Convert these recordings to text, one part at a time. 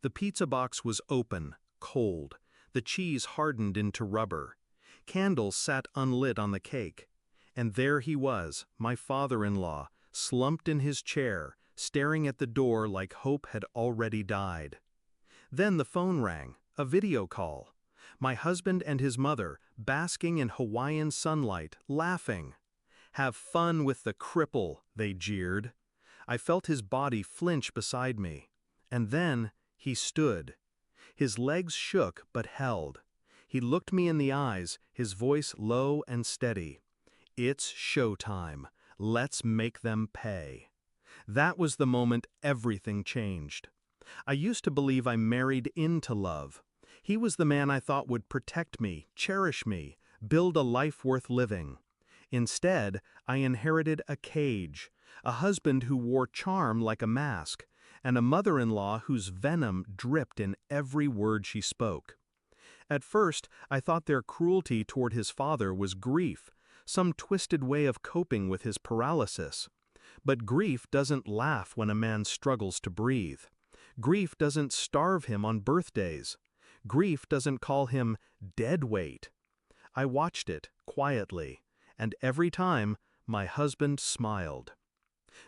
The pizza box was open, cold. The cheese hardened into rubber. Candles sat unlit on the cake. And there he was, my father-in-law, slumped in his chair, staring at the door like hope had already died. Then the phone rang, a video call. My husband and his mother, basking in Hawaiian sunlight, laughing. "Have fun with the cripple," they jeered. I felt his body flinch beside me. And then he stood. His legs shook but held. He looked me in the eyes, his voice low and steady. "It's showtime. Let's make them pay." That was the moment everything changed. I used to believe I married into love. He was the man I thought would protect me, cherish me, build a life worth living. Instead, I inherited a cage, a husband who wore charm like a mask, and a mother-in-law whose venom dripped in every word she spoke. At first, I thought their cruelty toward his father was grief, some twisted way of coping with his paralysis. But grief doesn't laugh when a man struggles to breathe. Grief doesn't starve him on birthdays. Grief doesn't call him dead weight. I watched it, quietly, and every time, my husband smiled.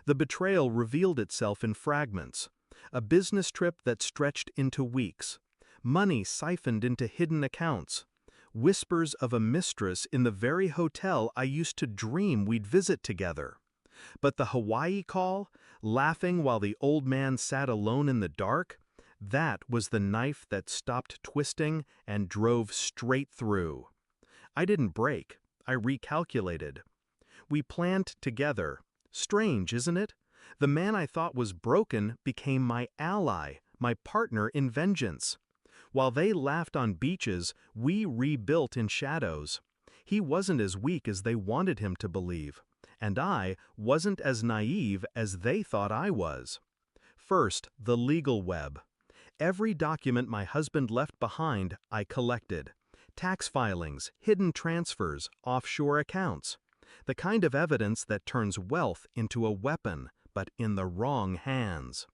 The betrayal revealed itself in fragments. A business trip that stretched into weeks. Money siphoned into hidden accounts. Whispers of a mistress in the very hotel I used to dream we'd visit together. But the Hawaii call, laughing while the old man sat alone in the dark, that was the knife that stopped twisting and drove straight through. I didn't break. I recalculated. We planned together. Strange, isn't it? The man I thought was broken became my ally, my partner in vengeance. While they laughed on beaches, we rebuilt in shadows. He wasn't as weak as they wanted him to believe, and I wasn't as naive as they thought I was. First, the legal web. Every document my husband left behind, I collected. Tax filings, hidden transfers, offshore accounts. The kind of evidence that turns wealth into a weapon, but in the wrong hands.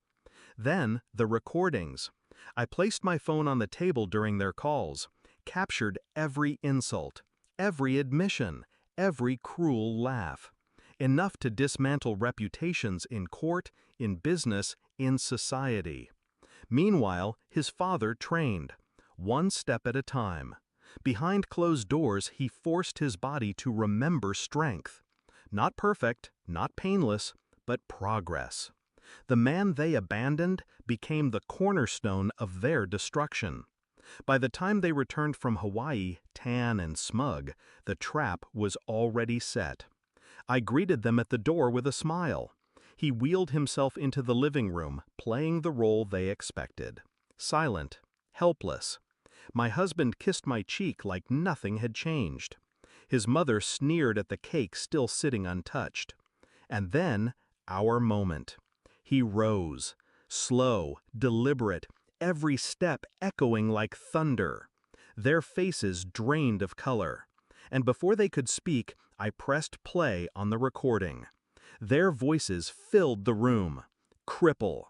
Then, the recordings. I placed my phone on the table during their calls, captured every insult, every admission, every cruel laugh. Enough to dismantle reputations in court, in business, in society. Meanwhile, his father trained, one step at a time. Behind closed doors, he forced his body to remember strength. Not perfect, not painless, but progress. The man they abandoned became the cornerstone of their destruction. By the time they returned from Hawaii, tan and smug, the trap was already set. I greeted them at the door with a smile. He wheeled himself into the living room, playing the role they expected. Silent, helpless. My husband kissed my cheek like nothing had changed. His mother sneered at the cake still sitting untouched. And then, our moment. He rose, slow, deliberate, every step echoing like thunder. Their faces drained of color. And before they could speak, I pressed play on the recording. Their voices filled the room. Cripple,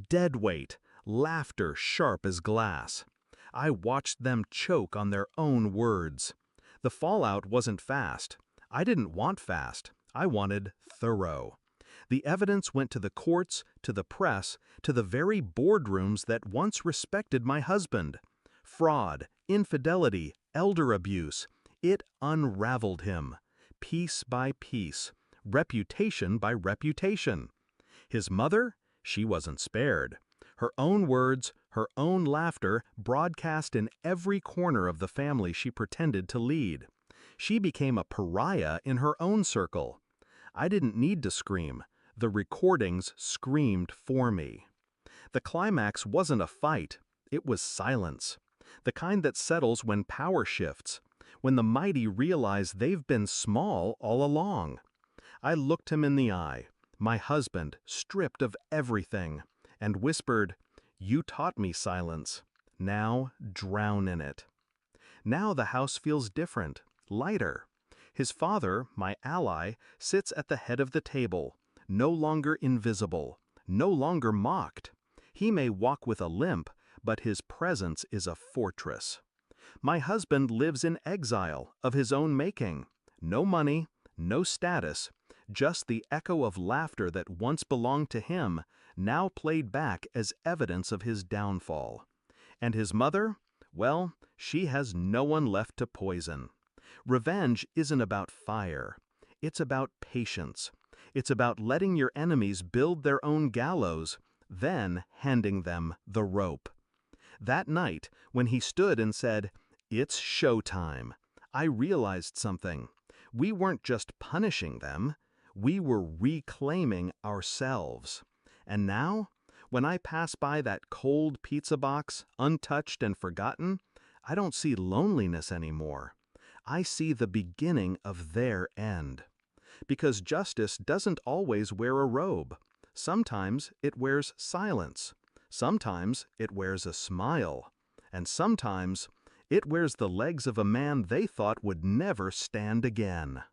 dead weight, laughter sharp as glass. I watched them choke on their own words. The fallout wasn't fast. I didn't want fast. I wanted thorough. The evidence went to the courts, to the press, to the very boardrooms that once respected my husband. Fraud, infidelity, elder abuse. It unraveled him, piece by piece, reputation by reputation. His mother? She wasn't spared. Her own words, her own laughter broadcast in every corner of the family she pretended to lead. She became a pariah in her own circle. I didn't need to scream. The recordings screamed for me. The climax wasn't a fight. It was silence. The kind that settles when power shifts, when the mighty realize they've been small all along. I looked him in the eye, my husband, stripped of everything, and whispered, "You taught me silence. Now drown in it." Now the house feels different, lighter. His father, my ally, sits at the head of the table, no longer invisible, no longer mocked. He may walk with a limp, but his presence is a fortress. My husband lives in exile of his own making. No money, no status, just the echo of laughter that once belonged to him, now played back as evidence of his downfall. And his mother? Well, she has no one left to poison. Revenge isn't about fire. It's about patience. It's about letting your enemies build their own gallows, then handing them the rope. That night, when he stood and said, "It's showtime," I realized something. We weren't just punishing them, we were reclaiming ourselves. And now, when I pass by that cold pizza box, untouched and forgotten, I don't see loneliness anymore. I see the beginning of their end. Because justice doesn't always wear a robe. Sometimes it wears silence. Sometimes it wears a smile. And sometimes it wears the legs of a man they thought would never stand again.